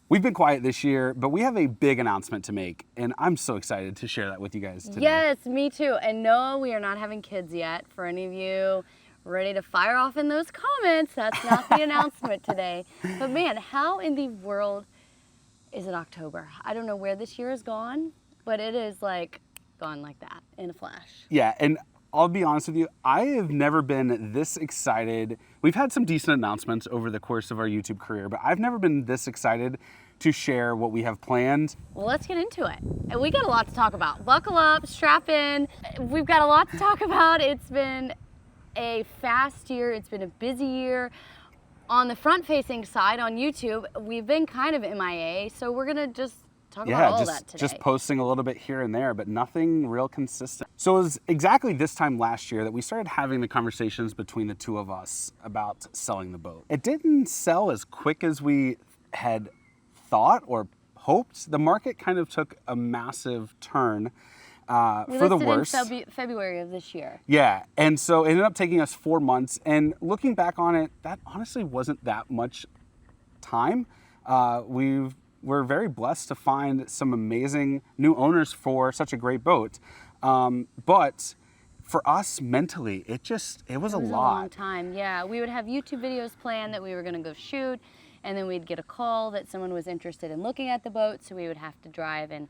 We've been quiet this year, but we have a big announcement to make, and I'm so excited to share that with you guys today. Yes, me too. And no, we are not having kids yet. For any of you ready to fire off in those comments, that's not the announcement today. But man, how in the world is it October? I don't know where this year has gone, but it is like gone like that in a flash. Yeah, and I'll be honest with you, I have never been this excited. We've had some decent announcements over the course of our YouTube career, but I've never been this excited to share what we have planned. Well, let's get into it. And we got a lot to talk about. Buckle up, strap in. We've got a lot to talk about. It's been a fast year. It's been a busy year. On the front-facing side, on YouTube, we've been kind of MIA, so we're gonna just talk about all that today. Just posting a little bit here and there, but nothing real consistent. So it was exactly this time last year that we started having the conversations between the two of us about selling the boat. It didn't sell as quick as we had thought or hoped. The market kind of took a massive turn for the worse. In February of this year. Yeah, and so it ended up taking us 4 months. And looking back on it, that honestly wasn't that much time. We're very blessed to find some amazing new owners for such a great boat. But for us mentally, it was a lot. It was a long time, yeah. We would have YouTube videos planned that we were gonna go shoot, and then we'd get a call that someone was interested in looking at the boat, so we would have to drive and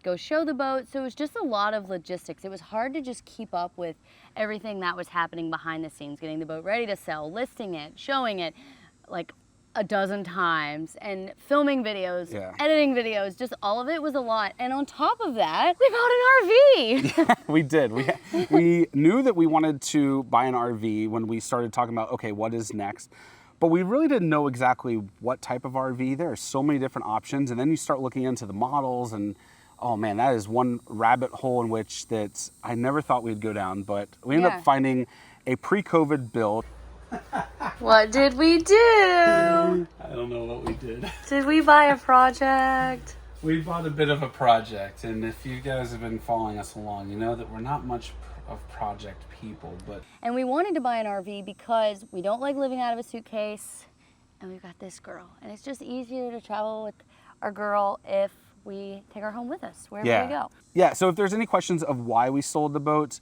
go show the boat. So it was just a lot of logistics. It was hard to just keep up with everything that was happening behind the scenes, getting the boat ready to sell, listing it, showing it like a dozen times, and filming videos, editing videos, just all of it was a lot. And on top of that, we bought an RV. Yeah, we did. We knew that we wanted to buy an RV when we started talking about, okay, what is next? But we really didn't know exactly what type of RV. There are so many different options. And then you start looking into the models, and oh man, that is one rabbit hole in which that I never thought we'd go down. But we ended up finding a pre-COVID build. What did we do? I don't know what we did. Did we buy a project? We bought a bit of a project, and if you guys have been following us along, you know that we're not much of project people, but... And we wanted to buy an RV because we don't like living out of a suitcase, and we've got this girl. And it's just easier to travel with our girl if we take her home with us, wherever we go. Yeah, so if there's any questions of why we sold the boat,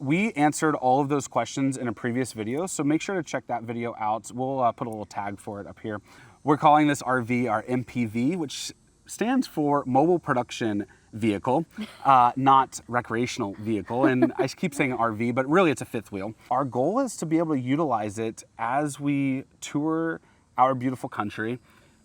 we answered all of those questions in a previous video, so make sure to check that video out. We'll put a little tag for it up here. We're calling this RV our MPV, which stands for Mobile Production Vehicle, not recreational vehicle. And I keep saying RV, but really it's a fifth wheel. Our goal is to be able to utilize it as we tour our beautiful country,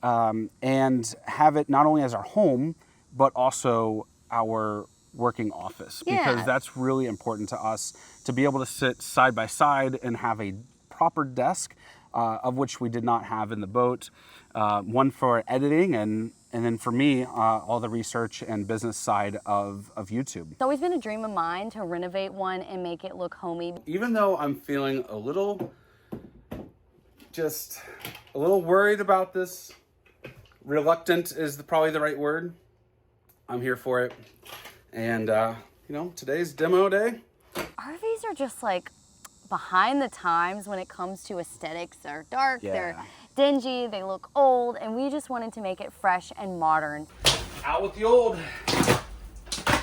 and have it not only as our home, but also our working office, because that's really important to us, to be able to sit side by side and have a proper desk, of which we did not have in the boat. One for editing, and then for me, all the research and business side of YouTube. It's always been a dream of mine to renovate one and make it look homey. Even though I'm feeling a little worried about this, reluctant is probably the right word, I'm here for it. And, you know, today's demo day. RVs are just like behind the times when it comes to aesthetics. They're dark, they're dingy, they look old, and we just wanted to make it fresh and modern. Out with the old.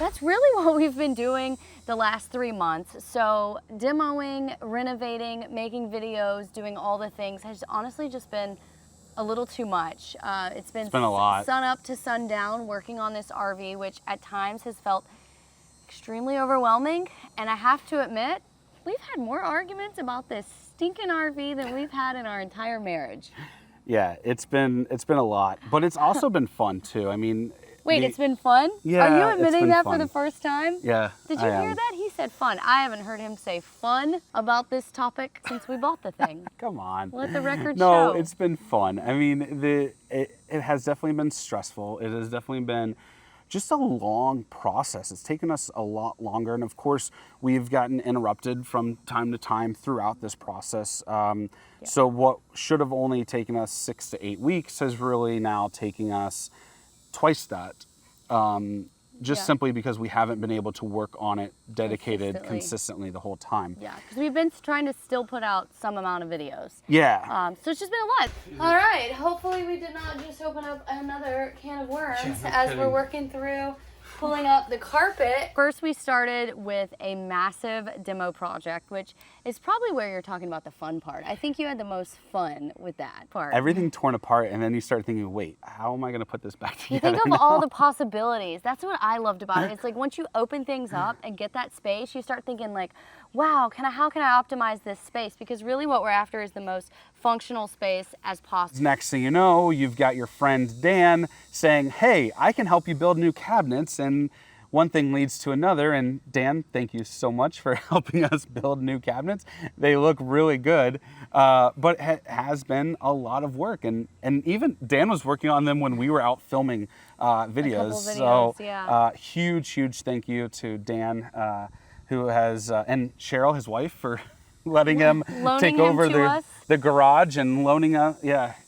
That's really what we've been doing the last 3 months. So demoing, renovating, making videos, doing all the things has honestly just been a little too much. It's been a lot. Sun up to sundown working on this RV, which at times has felt extremely overwhelming. And I have to admit, we've had more arguments about this stinking RV than we've had in our entire marriage. Yeah, it's been a lot, but it's also been fun too. I mean, wait, it's been fun? Yeah, are you admitting that fun for the first time? Yeah. Did you hear that? He said fun. I haven't heard him say fun about this topic since we bought the thing. Come on. Let the record show. show. No, it's been fun. I mean, it has definitely been stressful. It has definitely been just a long process. It's taken us a lot longer. And of course, we've gotten interrupted from time to time throughout this process. So what should have only taken us 6 to 8 weeks has really now taken us twice that. just simply because we haven't been able to work on it dedicated consistently the whole time. Yeah, because we've been trying to still put out some amount of videos. Yeah. So it's just been a lot. All right, hopefully we did not just open up another can of worms as we're working through pulling up the carpet. First, we started with a massive demo project, which is probably where you're talking about the fun part. I think you had the most fun with that part. Everything torn apart, and then you start thinking, wait, how am I gonna put this back together? You think of now? all the possibilities. That's what I loved about it. It's like once you open things up and get that space, you start thinking like, wow, how can I optimize this space? Because really what we're after is the most functional space as possible. Next thing you know, you've got your friend Dan saying, hey, I can help you build new cabinets, and one thing leads to another. And Dan, thank you so much for helping us build new cabinets. They look really good, but it has been a lot of work. And even Dan was working on them when we were out filming videos. So huge thank you to Dan, who has, and Cheryl, his wife, for letting him take over the garage and loaning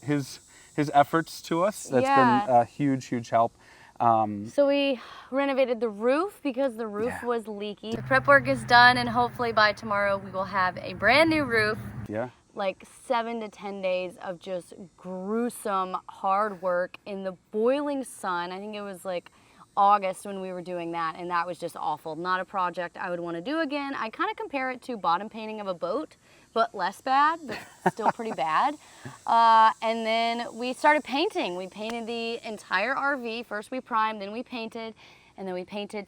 his efforts to us. That's been a huge help. So we renovated the roof because the roof was leaky. The prep work is done, and hopefully by tomorrow we will have a brand new roof. Yeah. Like 7 to 10 days of just gruesome hard work in the boiling sun. I think it was like August when we were doing that, and that was just awful. Not a project I would want to do again. I kind of compare it to bottom painting of a boat, but less bad, but still pretty bad. And then we started painting. We painted the entire RV. First we primed, then we painted, and then we painted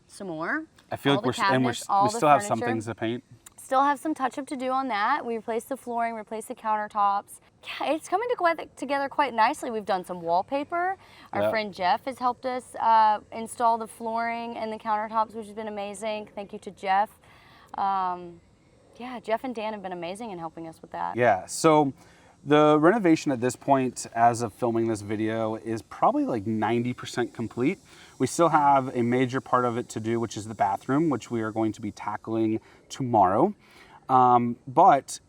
some more. I feel like we still have some things to paint. Still have some touch-up to do on that. We replaced the flooring, replaced the countertops. Yeah, it's coming together quite nicely. We've done some wallpaper. Our friend Jeff has helped us install the flooring and the countertops, which has been amazing. Thank you to Jeff. Jeff and Dan have been amazing in helping us with that. Yeah, so the renovation at this point, as of filming this video, is probably like 90% complete. We still have a major part of it to do, which is the bathroom, which we are going to be tackling tomorrow. But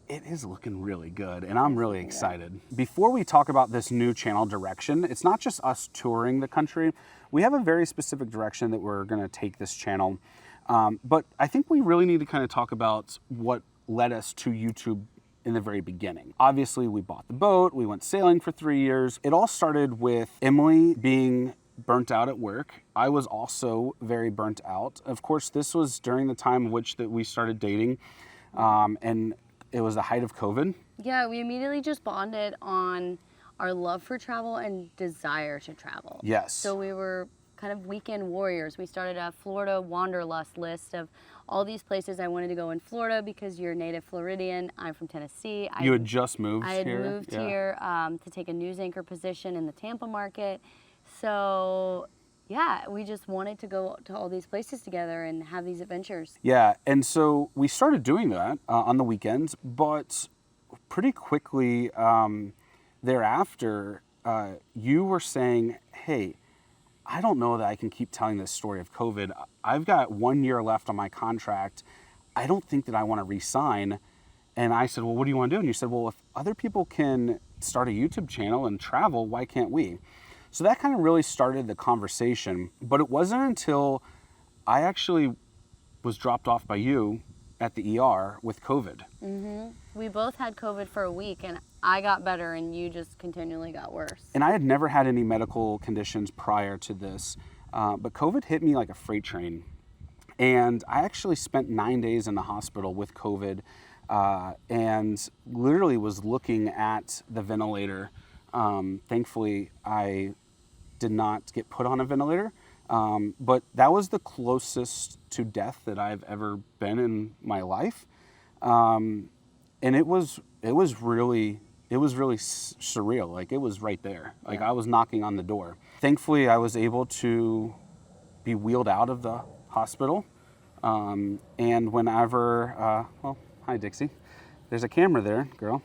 it is looking really good, and I'm really excited. Before we talk about this new channel direction, it's not just us touring the country. We have a very specific direction that we're gonna take this channel. But I think we really need to kind of talk about what led us to YouTube in the very beginning. Obviously, we bought the boat, we went sailing for 3 years. It all started with Emily being burnt out at work. I was also very burnt out. Of course, this was during the time in which that we started dating, and it was the height of COVID. Yeah, we immediately just bonded on our love for travel and desire to travel. Yes. So we were kind of weekend warriors. We started a Florida wanderlust list of all these places I wanted to go in Florida because you're a native Floridian. I'm from Tennessee. You had just moved here? I had moved here to take a news anchor position in the Tampa market. So yeah, we just wanted to go to all these places together and have these adventures. Yeah, and so we started doing that on the weekends, but pretty quickly thereafter, you were saying, hey, I don't know that I can keep telling this story of COVID. I've got 1 year left on my contract. I don't think that I want to re-sign. And I said, well, what do you want to do? And you said, well, if other people can start a YouTube channel and travel, why can't we? So that kind of really started the conversation. But it wasn't until I actually was dropped off by you at the ER with COVID. Mm-hmm. We both had COVID for a week, and I got better, and you just continually got worse. And I had never had any medical conditions prior to this, but COVID hit me like a freight train. And I actually spent 9 days in the hospital with COVID, and literally was looking at the ventilator. Thankfully, I did not get put on a ventilator, but that was the closest to death that I've ever been in my life. And it was really surreal. Like, it was right there. Like, I was knocking on the door. Thankfully, I was able to be wheeled out of the hospital. And whenever, well, hi Dixie. There's a camera there, girl.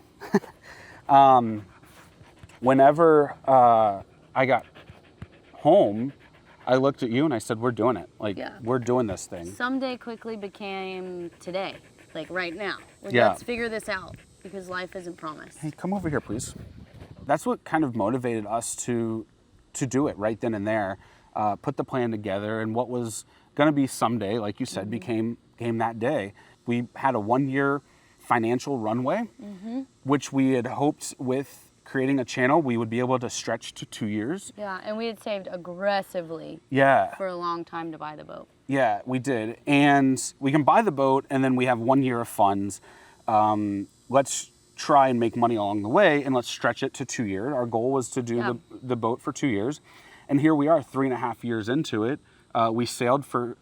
Whenever I got home, I looked at you and I said, we're doing it. Like, we're doing this thing. Someday quickly became today, like right now. Let's figure this out because life isn't promised. Hey, come over here, please. That's what kind of motivated us to to do it right then and there, put the plan together, and what was going to be someday, like you said, became that day. We had a 1-year financial runway, which we had hoped with creating a channel we would be able to stretch to 2 years. Yeah, and we had saved aggressively Yeah. for a long time to buy the boat. Yeah, we did. And we can buy the boat, and then we have 1 year of funds. Let's try and make money along the way, and let's stretch it to 2 years. Our goal was to do the boat for 2 years. And here we are, 3.5 years into it. We sailed for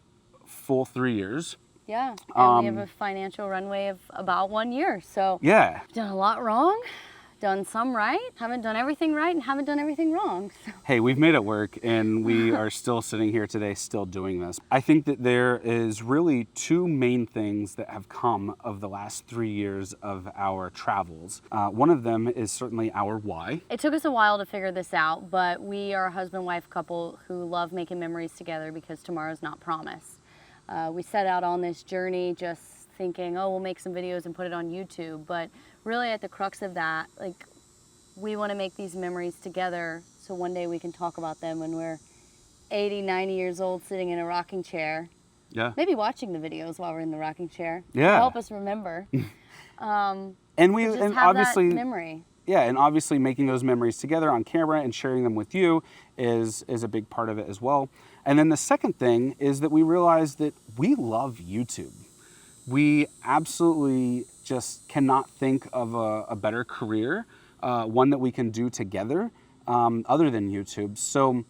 full 3 years. Yeah, and we have a financial runway of about 1 year. So Yeah. done a lot wrong, done some right, haven't done everything right, and haven't done everything wrong. So. Hey, we've made it work, and we are still sitting here today, still doing this. I think that there is really 2 main things that have come of the last 3 years of our travels. One of them is certainly our why. It took us a while to figure this out, but we are a husband-wife couple who love making memories together because tomorrow's not promised. We set out on this journey just thinking, oh, we'll make some videos and put it on YouTube, but really at the crux of that, like, we want to make these memories together so one day we can talk about them when we're 80, 90 years old sitting in a rocking chair. Yeah. Maybe watching the videos while we're in the rocking chair. Yeah. To help us remember. And we just and have obviously that memory. Yeah, and obviously making those memories together on camera and sharing them with you is a big part of it as well. And then the second thing is that we realized that we love YouTube. We absolutely just cannot think of a better career, one that we can do together other than YouTube. So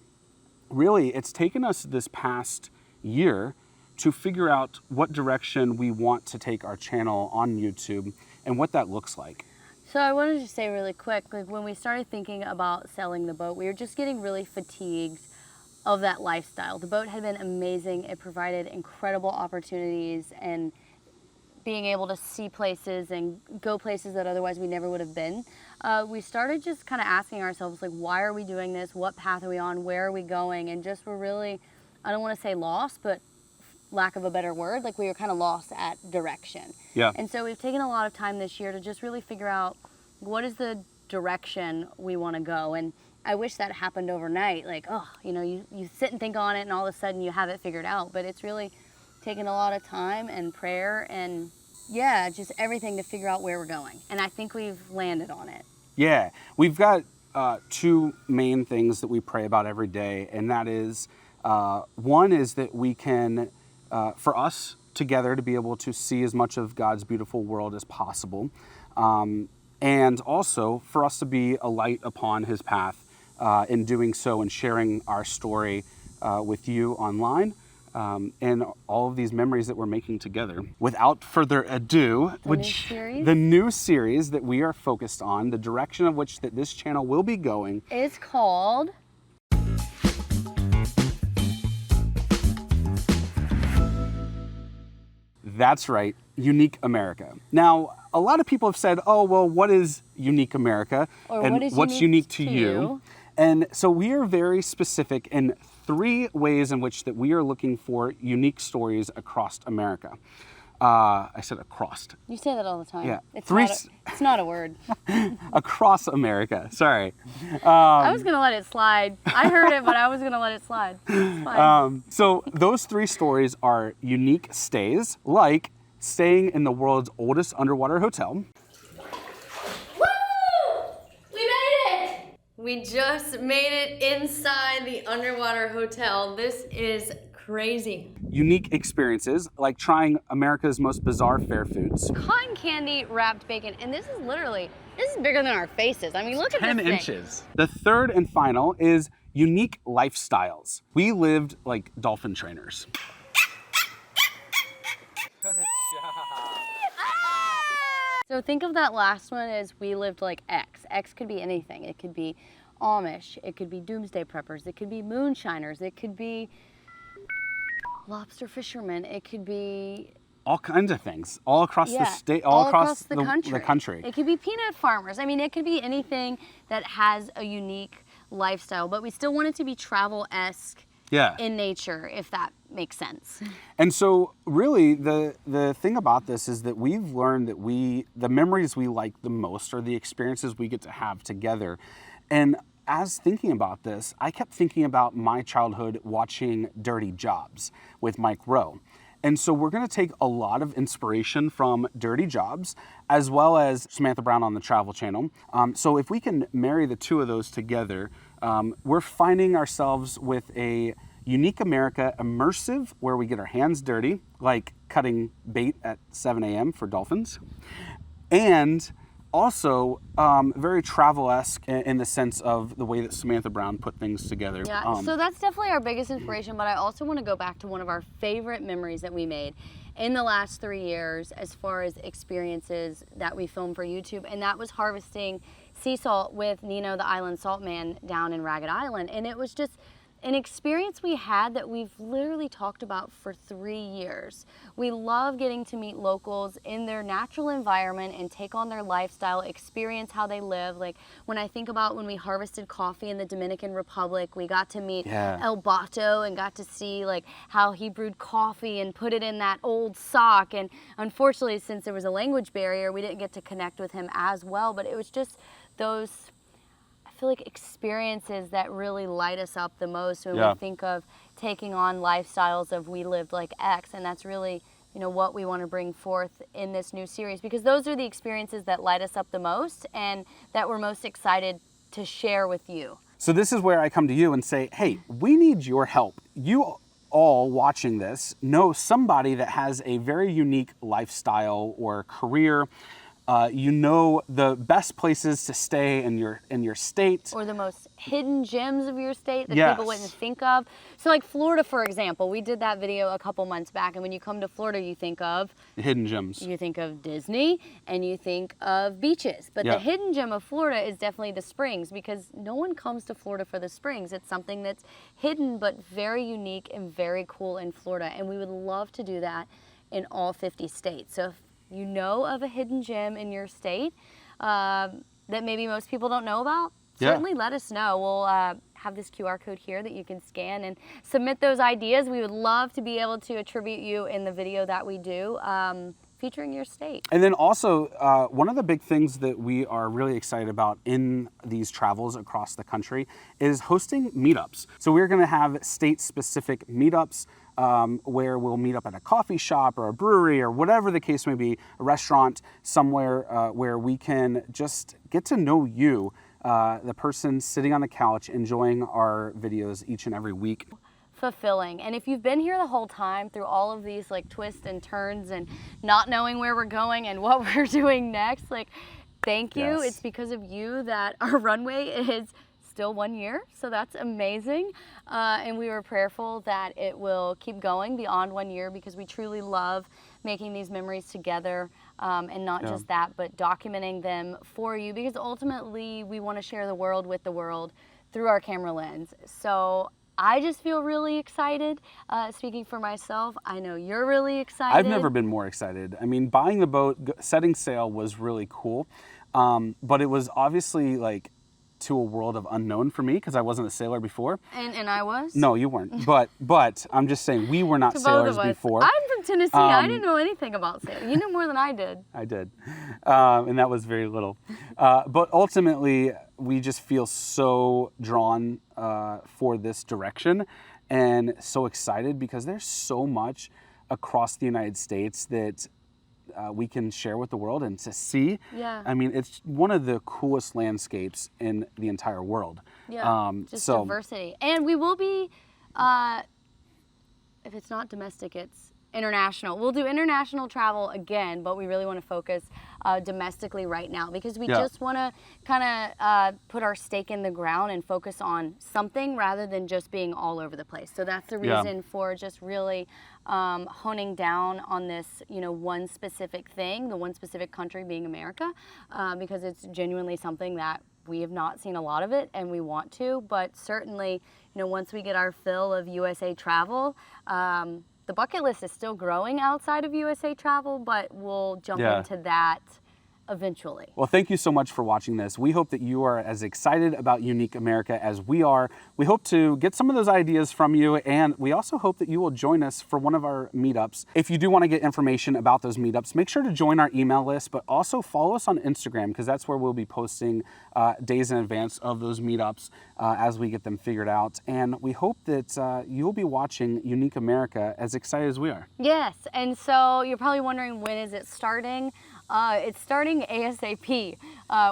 really, it's taken us this past year to figure out what direction we want to take our channel on YouTube and what that looks like. So I wanted to say really quick, like when we started thinking about selling the boat, we were just getting really fatigued of that lifestyle. The boat had been amazing. It provided incredible opportunities and being able to see places and go places that otherwise we never would have been. We started just kind of asking ourselves, like, why are we doing this? What path are we on? Where are we going? And just were really, I don't want to say lost, but lack of a better word, like we were kind of lost at direction. Yeah. And so we've taken a lot of time this year to just really figure out what is the direction we want to go. And I wish that happened overnight. Like, oh, you know, you sit and think on it and all of a sudden you have it figured out. But it's really taken a lot of time and prayer and, yeah, just everything to figure out where we're going. And I think we've landed on it. Yeah, we've got 2 main things that we pray about every day. And that is, one is that we can, for us together to be able to see as much of God's beautiful world as possible. And also for us to be a light upon his path in doing so and sharing our story with you online and all of these memories that we're making together. Without further ado, the new series that we are focused on, the direction of which that this channel will be going, is called That's right, Unique America. Now, a lot of people have said, oh, well, what is Unique America? Or and what is what's unique to you? And so we are very specific in 3 ways in which that we are looking for unique stories across America. I said across. You say that all the time. Yeah. It's not a word. Across America, sorry. I was going to let it slide. I heard it, but I was going to let it slide. It's fine. So those 3 stories are unique stays, like staying in the world's oldest underwater hotel. Woo! We made it! We just made it inside the underwater hotel. This is crazy. Unique experiences, like trying America's most bizarre fair foods. Cotton candy wrapped bacon, and this is bigger than our faces. I mean, look at this 10 thing. inches. The third and final is unique lifestyles. We lived like dolphin trainers. So think of that last one as we lived like X. X could be anything. It could be Amish, it could be doomsday preppers, it could be moonshiners, it could be lobster fishermen, it could be all kinds of things, all across the state, all across the country. It could be peanut farmers. I mean, it could be anything that has a unique lifestyle, but we still want it to be travel-esque in nature, if that makes sense. And so really the thing about this is that we've learned that the memories we like the most are the experiences we get to have together. And as thinking about this, I kept thinking about my childhood watching Dirty Jobs with Mike Rowe. And so we're going to take a lot of inspiration from Dirty Jobs, as well as Samantha Brown on the Travel Channel. So if we can marry the two of those together, we're finding ourselves with a Unique America immersive, where we get our hands dirty, like cutting bait at 7 a.m. for dolphins. And also very travel-esque in the sense of the way that Samantha Brown put things together. Yeah, so that's definitely our biggest inspiration, but I also want to go back to one of our favorite memories that we made in the last 3 years as far as experiences that we filmed for YouTube, and that was harvesting sea salt with Nino the Island Salt Man down in Ragged Island. And it was just an experience we had that we've literally talked about for 3 years. We love getting to meet locals in their natural environment and take on their lifestyle, experience how they live. Like when I think about when we harvested coffee in the Dominican Republic, we got to meet El Bato and got to see like how he brewed coffee and put it in that old sock. And unfortunately, since there was a language barrier, we didn't get to connect with him as well, but it was just those, I feel like, experiences that really light us up the most when we think of taking on lifestyles of we lived like X, and that's really, you know, what we want to bring forth in this new series, because those are the experiences that light us up the most and that we're most excited to share with you. So this is where I come to you and say, hey, we need your help. You all watching this know somebody that has a very unique lifestyle or career. You know the best places to stay in your state. Or the most hidden gems of your state that people wouldn't think of. So like Florida, for example, we did that video a couple months back, and when you come to Florida, you think of hidden gems. You think of Disney and you think of beaches. But the hidden gem of Florida is definitely the springs, because no one comes to Florida for the springs. It's something that's hidden but very unique and very cool in Florida. And we would love to do that in all 50 states. So if you know of a hidden gem in your state that maybe most people don't know about, certainly let us know. We'll have this QR code here that you can scan and submit those ideas. We would love to be able to attribute you in the video that we do featuring your state. And then also, one of the big things that we are really excited about in these travels across the country is hosting meetups. So we're going to have state-specific meetups where we'll meet up at a coffee shop or a brewery or whatever the case may be, a restaurant somewhere where we can just get to know you, the person sitting on the couch enjoying our videos each and every week. Fulfilling. And if you've been here the whole time through all of these like twists and turns and not knowing where we're going and what we're doing next, like, thank you. It's because of you that our runway is still 1 year, so that's amazing. And we were prayerful that it will keep going beyond 1 year, because we truly love making these memories together, and not just that, but documenting them for you, because ultimately we want to share the world with the world through our camera lens. So I just feel really excited. Speaking for myself, I know you're really excited. I've never been more excited. I mean, buying the boat, setting sail was really cool, but it was obviously like to a world of unknown for me, because I wasn't a sailor before. And I was? No, you weren't. But I'm just saying, we were not sailors before. I'm from Tennessee. I didn't know anything about sailing. You knew more than I did. I did. And that was very little. But ultimately, we just feel so drawn for this direction and so excited, because there's so much across the United States that we can share with the world and to see. I mean, it's one of the coolest landscapes in the entire world. Just diversity. And we will be, if it's not domestic, it's international. We'll do international travel again, but we really want to focus domestically right now, because we just want to kind of put our stake in the ground and focus on something rather than just being all over the place. So that's the reason for just really honing down on this, you know, one specific thing, the one specific country being America, because it's genuinely something that we have not seen a lot of it, and we want to. But certainly, you know, once we get our fill of USA travel, the bucket list is still growing outside of USA travel, but we'll jump into that eventually. Well, thank you so much for watching this. We hope that you are as excited about Unique America as we are. We hope to get some of those ideas from you, and we also hope that you will join us for one of our meetups. If you do want to get information about those meetups, make sure to join our email list, but also follow us on Instagram, because that's where we'll be posting days in advance of those meetups as we get them figured out. And we hope that you'll be watching Unique America as excited as we are. Yes, and so you're probably wondering, when is it starting? It's starting ASAP,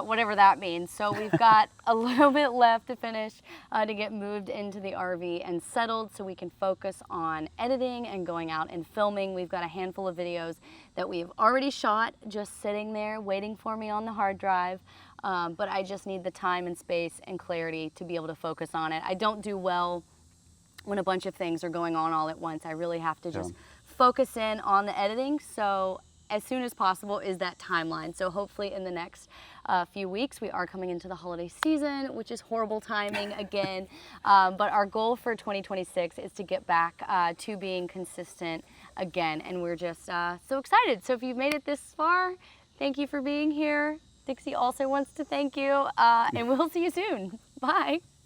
whatever that means. So we've got a little bit left to finish to get moved into the RV and settled, so we can focus on editing and going out and filming. We've got a handful of videos that we've already shot, just sitting there waiting for me on the hard drive. But I just need the time and space and clarity to be able to focus on it. I don't do well when a bunch of things are going on all at once. I really have to just focus in on the editing. So as soon as possible is that timeline. So hopefully in the next few weeks, we are coming into the holiday season, which is horrible timing again. But our goal for 2026 is to get back to being consistent again. And we're just so excited. So if you've made it this far, thank you for being here. Dixie also wants to thank you, and we'll see you soon. Bye.